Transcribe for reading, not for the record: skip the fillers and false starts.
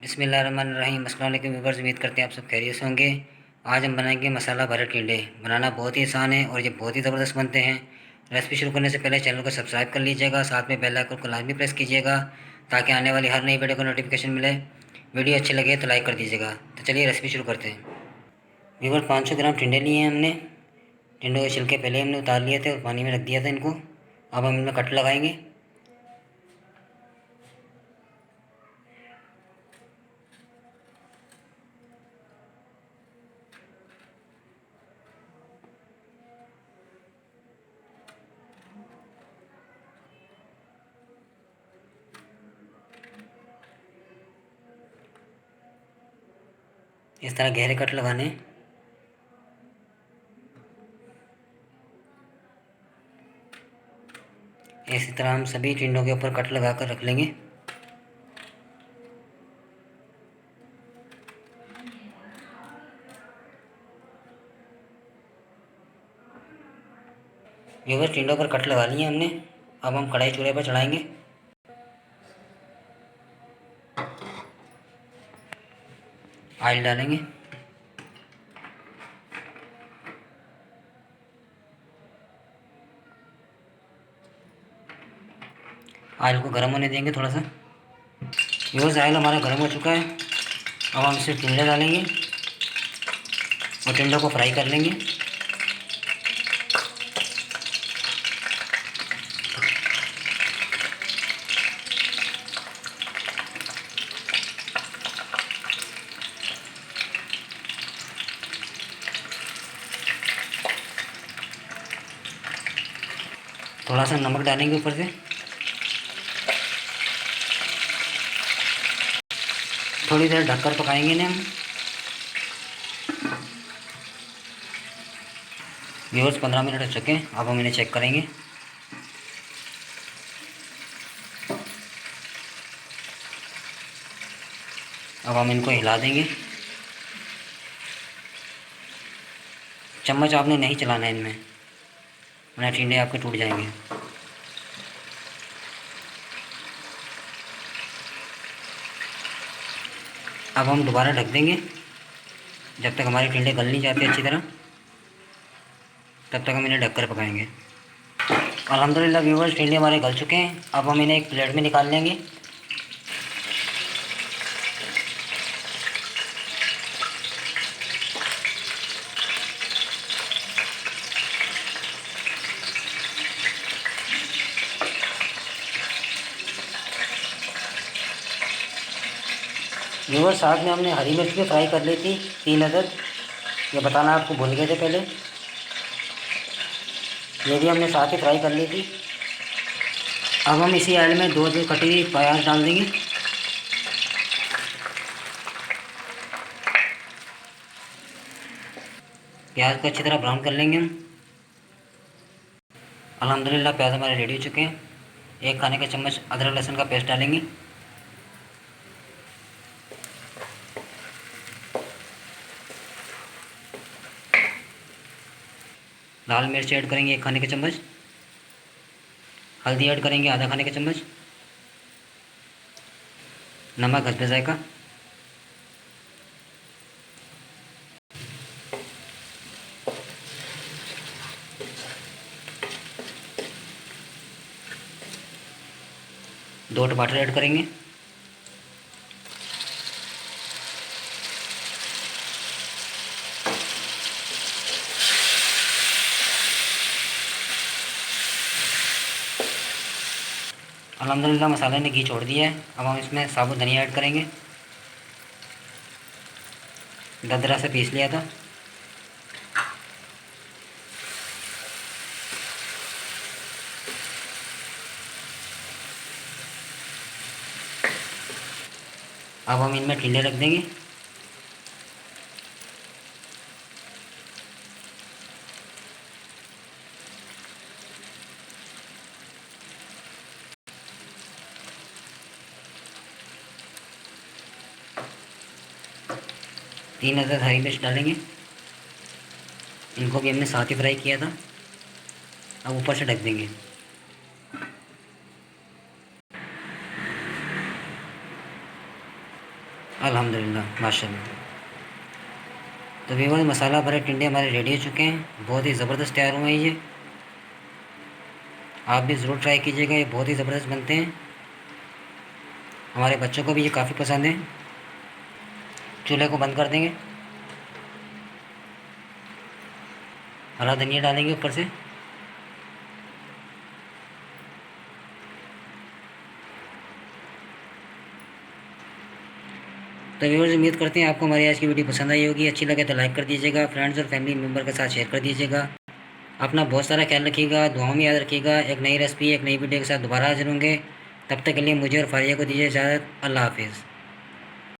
बिस्मिल्लाहिर्रहमानिर्रहीम। अस्सलाम वालेकुम व्यूअर्स, उम्मीद करते हैं आप सब खैरियत से होंगे। आज हम बनाएंगे मसाला भरे टिंडे। बनाना बहुत ही आसान है और ये बहुत ही ज़बरदस्त बनते हैं। रेसिपी शुरू करने से पहले चैनल को सब्सक्राइब कर लीजिएगा, साथ में बेल आइकन को लाजमी प्रेस कीजिएगा ताकि आने वाली हर नई वीडियो को नोटिफिकेशन मिले। वीडियो अच्छी लगे तो लाइक कर दीजिएगा। तो चलिए रेसिपी शुरू करते हैं। व्यूअर्स, 500 ग्राम टिंडे लिए हैं हमने। टिंडों के छिलके पहले हमने उतार लिए थे और पानी में रख दिया था इनको। अब हम इनमें कट लगाएंगे। इस तरह गहरे कट लगाने हैं। इसी तरह हम सभी टिंडों के ऊपर कट लगा कर रख लेंगे। व्यूअर्स, टिंडों पर कट लगा लिए हमने। अब हम कढ़ाई चूल्हे पर चढ़ाएंगे। ऑयल डालेंगे। ऑयल को गर्म होने देंगे थोड़ा सा। व्यूअर्स, ऑयल हमारा गर्म हो चुका है। अब हम इसमें टिंडे डालेंगे और टिंडों को फ्राई कर लेंगे। थोड़ा सा नमक डालेंगे ऊपर से। थोड़ी देर ढककर पकाएंगे इन्हें हम। व्यूअर्स, 15 मिनट हो चुके हैं। अब हम इन्हें चेक करेंगे। अब हम इनको हिला देंगे। चम्मच आपने नहीं चलाना है इनमें, वरना टिंडे आपके टूट जाएंगे। अब हम दोबारा ढक देंगे जब तक हमारे टिंडे गल नहीं जाते अच्छी तरह। तब तक हम इन्हें ढककर पकाएंगे। अल्हम्दुलिल्लाह व्यूअर्स, टिंडे हमारे गल चुके हैं। अब हम इन्हें एक प्लेट में निकाल लेंगे। व्यूअर्स, साथ में हमने हरी मिर्च भी फ्राई कर ली थी, 3 अदद। ये बताना आपको भूल गए थे पहले। ये भी हमने साथ ही फ्राई कर ली थी। अब हम इसी ऑयल में 2 कटी हुई प्याज डाल देंगे। प्याज को अच्छी तरह ब्राउन कर लेंगे हम। अल्हम्दुलिल्लाह प्याज हमारे रेडी हो चुके हैं। 1 खाने का चम्मच अदरक लहसुन का पेस्ट डालेंगे। लाल मिर्च ऐड करेंगे 1 खाने का चम्मच। हल्दी ऐड करेंगे आधा खाने का चम्मच। नमक हस्बे जायका। दो टमाटर ऐड करेंगे। अल्हम्दुलिल्लाह मसाले ने घी छोड़ दिया है। अब हम इसमें साबुत धनिया ऐड करेंगे। दरदरा से पीस लिया था। अब हम इनमें टिंडे रख देंगे। तीन अदद हरी मिर्च डालेंगे। इनको भी हमने साथ ही फ्राई किया था। अब ऊपर से ढक देंगे। अल्हम्दुलिल्लाह माशाल्लाह। तो व्यूअर्स, मसाला भरे टिंडे हमारे रेडी हो चुके हैं, बहुत ही ज़बरदस्त तैयार हुए हैं ये। आप भी ज़रूर ट्राई कीजिएगा, ये बहुत ही ज़बरदस्त बनते हैं। हमारे बच्चों को भी ये काफ़ी पसंद है। चूल्हे को बंद कर देंगे, हरा धनिया डालेंगे ऊपर से। तो व्यूअर्स, उम्मीद करते हैं आपको हमारी आज की वीडियो पसंद आई होगी। अच्छी लगे तो लाइक कर दीजिएगा, फ्रेंड्स और फैमिली मेम्बर के साथ शेयर कर दीजिएगा। अपना बहुत सारा ख्याल रखिएगा, दुआओं में याद रखिएगा। एक नई रेसिपी, एक नई वीडियो के साथ दोबारा हाजिर होंगे। तब तक के लिए मुझे और फारिया को दीजिए इजाज़त। अल्लाह हाफिज़।